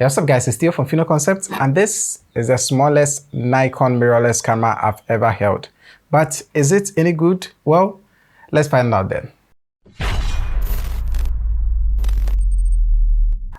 Hey, what's up guys, it's Theo from Fino Concepts, and this is the smallest Nikon mirrorless camera I've ever held. But is it any good? Well, let's find out then.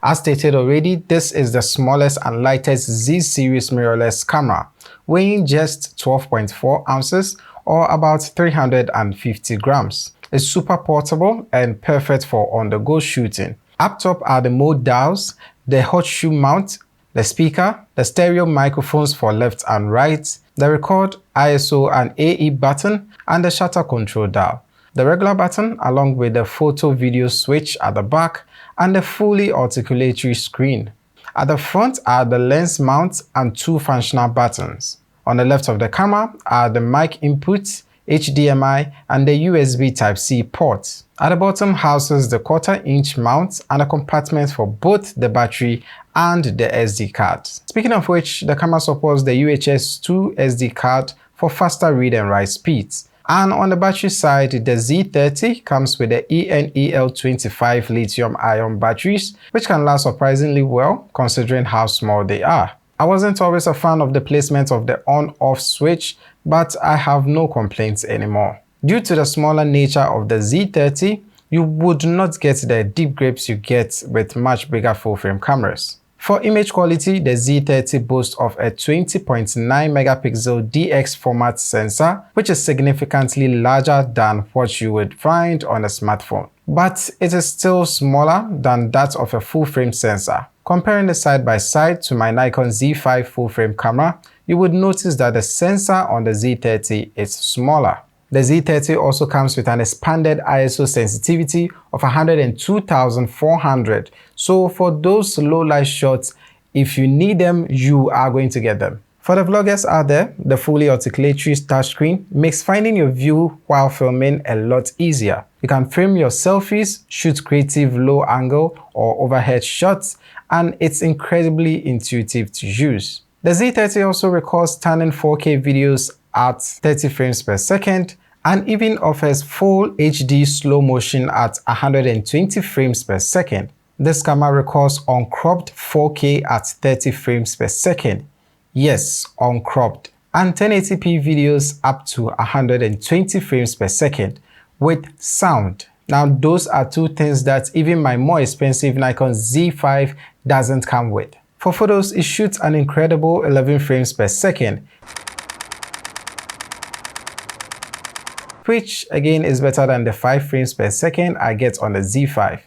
As stated already, this is the smallest and lightest Z series mirrorless camera, weighing just 12.4 ounces or about 350 grams. It's super portable and perfect for on-the-go shooting. Up top are the mode dials, the hot shoe mount, the speaker, the stereo microphones for left and right, the record, ISO and AE button, and the shutter control dial. The regular button along with the photo video switch at the back and the fully articulatory screen. At the front are the lens mount and two functional buttons. On the left of the camera are the mic input, HDMI, and the USB Type-C port. At the bottom houses the 1/4 inch mount and a compartment for both the battery and the SD card. Speaking of which, the camera supports the UHS 2 SD card for faster read and write speeds. And on the battery side, the Z30 comes with the ENEL25 lithium-ion batteries, which can last surprisingly well considering how small they are. I wasn't always a fan of the placement of the on-off switch, but I have no complaints anymore. Due to the smaller nature of the Z30, you would not get the deep grips you get with much bigger full-frame cameras. For image quality, the Z30 boasts of a 20.9 megapixel DX format sensor, which is significantly larger than what you would find on a smartphone. But it is still smaller than that of a full-frame sensor. Comparing it side by side to my Nikon Z5 full-frame camera, you would notice that the sensor on the Z30 is smaller. The Z30 also comes with an expanded ISO sensitivity of 102,400. So for those low light shots, if you need them, you are going to get them. For the vloggers out there, the fully articulatory touchscreen makes finding your view while filming a lot easier. You can frame your selfies, shoot creative low angle or overhead shots, and it's incredibly intuitive to use. The Z30 also records stunning 4K videos at 30 frames per second and even offers full HD slow motion at 120 frames per second. This camera records uncropped 4K at 30 frames per second. Yes, uncropped. And 1080p videos up to 120 frames per second with sound. Now those are two things that even my more expensive Nikon Z5 doesn't come with. For photos, it shoots an incredible 11 frames per second, which again is better than the 5 frames per second I get on the Z5.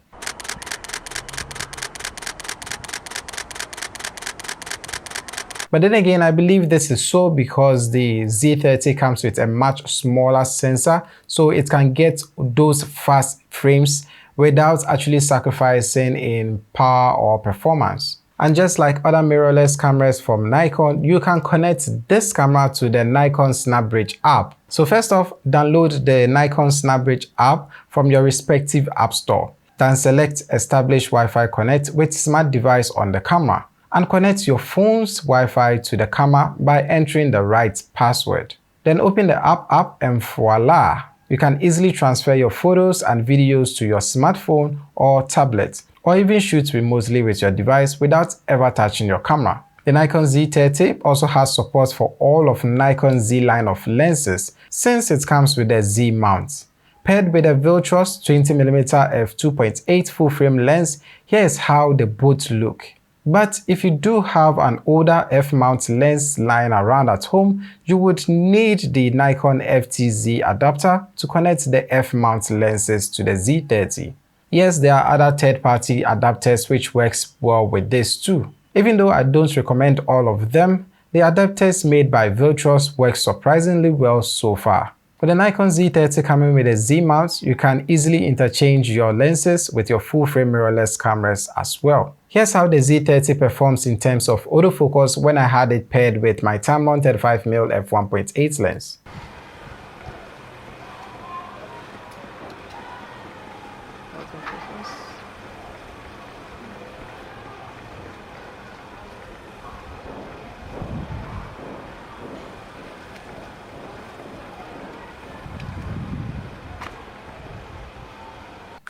But then again, I believe this is so because the Z30 comes with a much smaller sensor, so it can get those fast frames without actually sacrificing in power or performance. And just like other mirrorless cameras from Nikon, you can connect this camera to the Nikon SnapBridge app. So first off, download the Nikon SnapBridge app from your respective app store. Then select Establish Wi-Fi Connect with Smart Device on the camera, and connect your phone's Wi-Fi to the camera by entering the right password. Then open the app and voila! You can easily transfer your photos and videos to your smartphone or tablet, or even shoot remotely with your device without ever touching your camera. The Nikon Z30 also has support for all of Nikon Z line of lenses since it comes with a Z mount. Paired with a Viltrox 20mm f2.8 full-frame lens, here is how they both look. But if you do have an older f-mount lens lying around at home, you would need the Nikon FTZ adapter to connect the f-mount lenses to the Z30. Yes, there are other third-party adapters which works well with this too. Even though I don't recommend all of them, the adapters made by Viltrox work surprisingly well so far. For the Nikon Z30 coming with a Z mount, you can easily interchange your lenses with your full-frame mirrorless cameras as well. Here's how the Z30 performs in terms of autofocus when I had it paired with my Tamron 35mm f1.8 lens.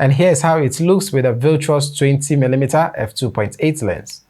And here's how it looks with a Viltrox 20mm f2.8 lens.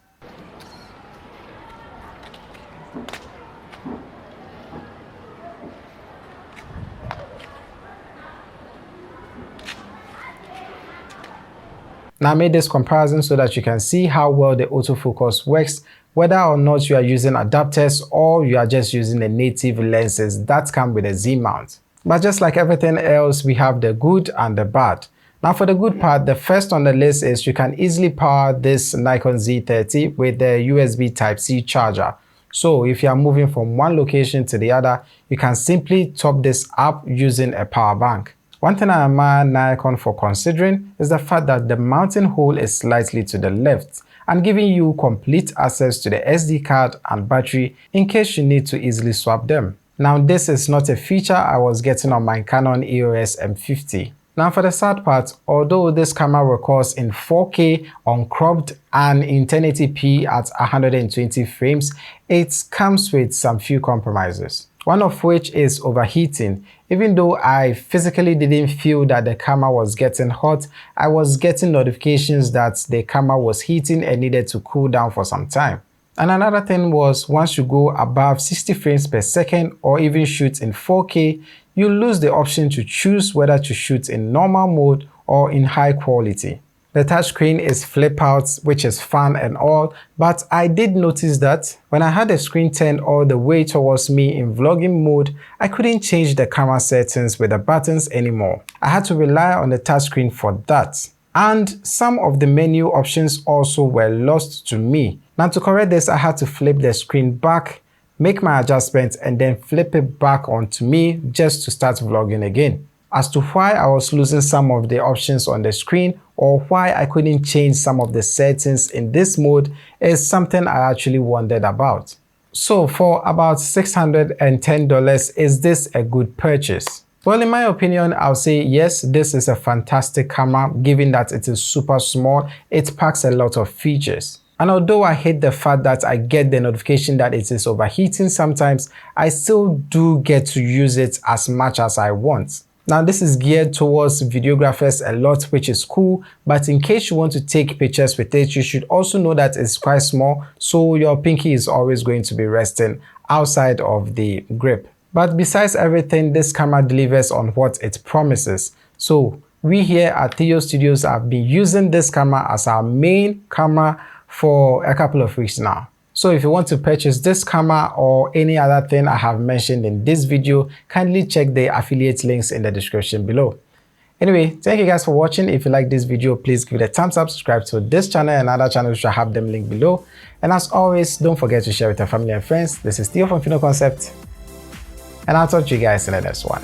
Now I made this comparison so that you can see how well the autofocus works, whether or not you are using adapters or you are just using the native lenses that come with a Z mount. But just like everything else, we have the good and the bad. Now for the good part, the first on the list is you can easily power this Nikon Z30 with the USB Type-C charger. So if you are moving from one location to the other, you can simply top this up using a power bank. One thing I admire Nikon for considering is the fact that the mounting hole is slightly to the left and giving you complete access to the SD card and battery in case you need to easily swap them. Now this is not a feature I was getting on my Canon EOS M50. Now for the sad part, although this camera records in 4K uncropped and in 1080p at 120 frames, it comes with some few compromises. One of which is overheating. Even though I physically didn't feel that the camera was getting hot, I was getting notifications that the camera was heating and needed to cool down for some time. And another thing was, once you go above 60 frames per second or even shoot in 4K, you lose the option to choose whether to shoot in normal mode or in high quality. The touchscreen is flip out, which is fun and all, but I did notice that when I had the screen turned all the way towards me in vlogging mode, I couldn't change the camera settings with the buttons anymore. I had to rely on the touchscreen for that. And some of the menu options also were lost to me. Now to correct this, I had to flip the screen back, make my adjustments, and then flip it back onto me just to start vlogging again. As to why I was losing some of the options on the screen or why I couldn't change some of the settings in this mode is something I actually wondered about. So for about $610, is this a good purchase? Well, in my opinion, I'll say yes, this is a fantastic camera given that it is super small, it packs a lot of features. And although I hate the fact that I get the notification that it is overheating sometimes, I still do get to use it as much as I want. Now this is geared towards videographers a lot, which is cool, but in case you want to take pictures with it, you should also know that it's quite small, so your pinky is always going to be resting outside of the grip. But besides everything, this camera delivers on what it promises. So we here at Theo Studios have been using this camera as our main camera for a couple of weeks now. So if you want to purchase this camera or any other thing I have mentioned in this video, kindly check the affiliate links in the description below. Anyway, thank you guys for watching. If you like this video, please give it a thumbs up, subscribe to this channel and other channels which I have them linked below. And as always, don't forget to share with your family and friends. This is Theo from Fino Concept, and I'll talk to you guys in the next one.